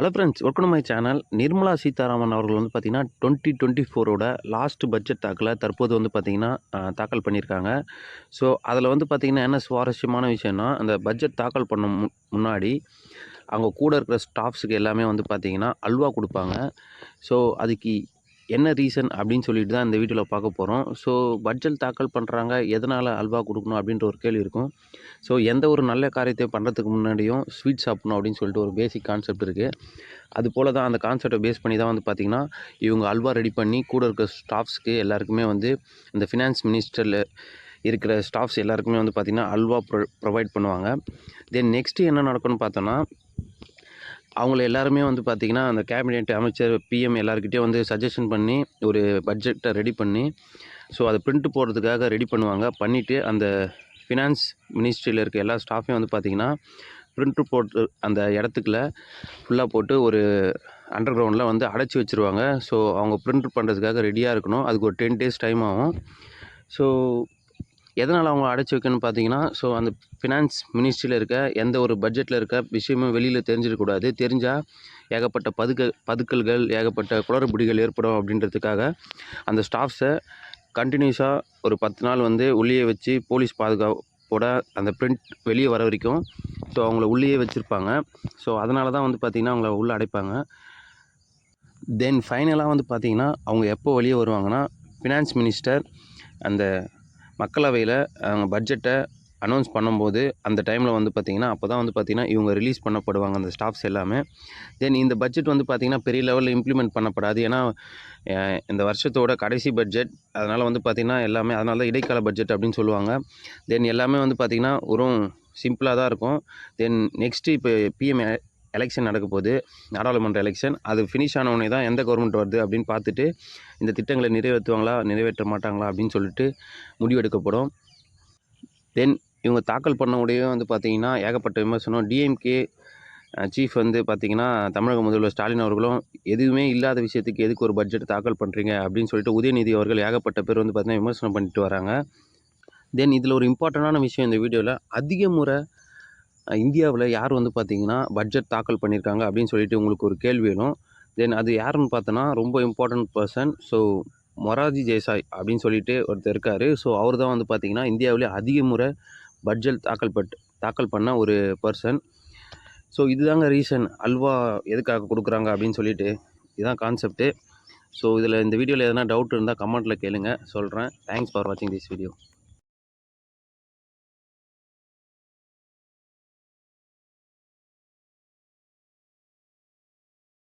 Hello friends, welcome to my channel. Nirmala Sitharaman அவர்கள் வந்து பார்த்தீங்கன்னா 2024ஓட லாஸ்ட் பட்ஜெட் தாக்கலை தற்போது வந்து பார்த்தீங்கன்னா தாக்கல் பண்ணியிருக்காங்க. ஸோ அதில் வந்து பார்த்தீங்கன்னா என்ன சுவாரஸ்யமான விஷயம்னா, அந்த பட்ஜெட் தாக்கல் பண்ண முன்னாடி அவங்க கூட இருக்கிற ஸ்டாஃப்ஸுக்கு எல்லாமே வந்து பார்த்தீங்கன்னா அல்வா கொடுப்பாங்க. ஸோ அதுக்கு என்ன ரீசன் அப்படின்னு சொல்லிட்டு தான் இந்த வீடியோவில் பார்க்க போகிறோம். ஸோ பட்ஜெட் தாக்கல் பண்ணுறாங்க, எதனால் அல்வா கொடுக்கணும் அப்படின்ற ஒரு கேள்வி இருக்கும். ஸோ எந்த ஒரு நல்ல காரியத்தை பண்ணுறதுக்கு முன்னாடியும் ஸ்வீட் சாப்பிடணும் அப்படின்னு சொல்லிட்டு ஒரு பேசிக் கான்செப்ட் இருக்குது. அதுபோல் தான் அந்த கான்செப்டை பேஸ் பண்ணி தான் வந்து பார்த்திங்கன்னா இவங்க அல்வா ரெடி பண்ணி கூட இருக்கிற ஸ்டாஃப்ஸ்க்கு எல்லாருக்குமே வந்து இந்த ஃபினான்ஸ் மினிஸ்டரில் இருக்கிற ஸ்டாஃப்ஸ் எல்லாருக்குமே வந்து பார்த்திங்கன்னா அல்வா ப்ரொவைட் பண்ணுவாங்க. தென் நெக்ஸ்ட்டு என்ன நடக்கும்னு பார்த்தோன்னா, அவங்கள எல்லாருமே வந்து பார்த்திங்கன்னா அந்த கேபினெட் அமைச்சர், பிஎம் எல்லாருக்கிட்டேயும் வந்து சஜஷன் பண்ணி ஒரு பட்ஜெட்டை ரெடி பண்ணி ஸோ அதை பிரிண்ட் போடுறதுக்காக ரெடி பண்ணுவாங்க. பண்ணிவிட்டு அந்த ஃபினான்ஸ் மினிஸ்ட்ரியில் இருக்க எல்லா ஸ்டாஃபையும் வந்து பார்த்திங்கன்னா பிரிண்ட்ரு போட்டு அந்த இடத்துக்குள்ள ஃபுல்லாக போட்டு ஒரு அண்டர் கிரவுண்டில் வந்து அடைச்சி வச்சுருவாங்க. ஸோ அவங்க பிரிண்ட் பண்ணுறதுக்காக ரெடியாக இருக்கணும். அதுக்கு ஒரு 10 days டைம் ஆகும். ஸோ எதனால் அவங்க அடைச்சி வைக்கணும்னு பார்த்தீங்கன்னா, ஸோ அந்த ஃபினான்ஸ் மினிஸ்ட்ரியில் இருக்க எந்த ஒரு பட்ஜெட்டில் இருக்க விஷயமும் வெளியில் தெரிஞ்சிடக்கூடாது. தெரிஞ்சால் ஏகப்பட்ட பதுக்கல்கள், ஏகப்பட்ட குளறுபடிகள் ஏற்படும் அப்படின்றதுக்காக அந்த ஸ்டாஃப்ஸை கண்டினியூஸாக ஒரு 10 நாள் வந்து உள்ளேயே வச்சு போலீஸ் பாதுகாப்போட அந்த பிரிண்ட் வெளியே வர வரைக்கும் ஸோ அவங்கள உள்ளேயே வச்சுருப்பாங்க. ஸோ அதனால தான் வந்து பார்த்திங்கன்னா அவங்கள உள்ளே அடைப்பாங்க. தென் ஃபைனலாக வந்து பார்த்திங்கன்னா அவங்க எப்போ வெளியே வருவாங்கன்னா, ஃபினான்ஸ் மினிஸ்டர் அந்த மக்களவையில் அவங்க பட்ஜெட்டை அனௌன்ஸ் பண்ணும்போது அந்த டைமில் வந்து பார்த்திங்கன்னா அப்போ தான் வந்து பார்த்திங்கன்னா இவங்க ரிலீஸ் பண்ணப்படுவாங்க அந்த ஸ்டாஃப்ஸ் எல்லாமே. தென் இந்த பட்ஜெட் வந்து பார்த்திங்கன்னா பெரிய லெவலில் இம்ப்ளிமெண்ட் பண்ணப்படாது. ஏன்னா இந்த வருஷத்தோட கடைசி பட்ஜெட். அதனால் வந்து பார்த்திங்கன்னா எல்லாமே அதனால தான் இடைக்கால பட்ஜெட் அப்படின்னு சொல்லுவாங்க. தென் எல்லாமே வந்து பார்த்திங்கன்னா ஒரு சிம்பிளாக தான் இருக்கும். தென் நெக்ஸ்ட்டு இப்போ பிஎம் எலெக்ஷன் நடக்க போகுது, நாடாளுமன்ற எலெக்ஷன். அது ஃபினிஷ் ஆனவுடனே தான் எந்த கவர்மெண்ட் வருது அப்படின்னு பார்த்துட்டு இந்த திட்டங்களை நிறைவேற்றுவாங்களா, நிறைவேற்ற மாட்டாங்களா அப்படின்னு சொல்லிட்டு முடிவெடுக்கப்படும். தென் இவங்க தாக்கல் பண்ண உடைய வந்து பார்த்திங்கன்னா ஏகப்பட்ட விமர்சனம். டிஎம்கே சீஃப் வந்து பார்த்திங்கன்னா தமிழக முதல்வர் ஸ்டாலின் அவர்களும் எதுவுமே இல்லாத விஷயத்துக்கு எதுக்கு ஒரு பட்ஜெட் தாக்கல் பண்ணுறீங்க அப்படின்னு சொல்லிட்டு உதயநிதி அவர்கள் ஏகப்பட்ட பேர் வந்து பார்த்திங்கன்னா விமர்சனம் பண்ணிட்டு வராங்க. தென் இதில் ஒரு இம்பார்ட்டண்டான விஷயம் இந்த வீடியோவில், அதிக முறை இந்தியாவில் யார் வந்து பார்த்திங்கன்னா பட்ஜெட் தாக்கல் பண்ணியிருக்காங்க அப்படின்னு சொல்லிட்டு உங்களுக்கு ஒரு கேள்வி வேணும். தென் அது யாருன்னு பார்த்தோன்னா ரொம்ப important person. So Morarji Desai அப்படின்னு சொல்லிட்டு ஒருத்தர் இருக்கார். ஸோ அவர் தான் வந்து பார்த்திங்கன்னா இந்தியாவிலே அதிக முறை பட்ஜெட் தாக்கல் பண்ண ஒரு பர்சன். ஸோ இதுதாங்க ரீசன் அல்வா எதுக்காக கொடுக்குறாங்க அப்படின்னு சொல்லிட்டு. இதுதான் கான்செப்ட்டு. ஸோ இதில் இந்த வீடியோவில் எதனா டவுட் இருந்தால் கமெண்ட்டில் கேளுங்க, சொல்கிறேன். தேங்க்ஸ் ஃபார் வாட்சிங் திஸ் வீடியோ.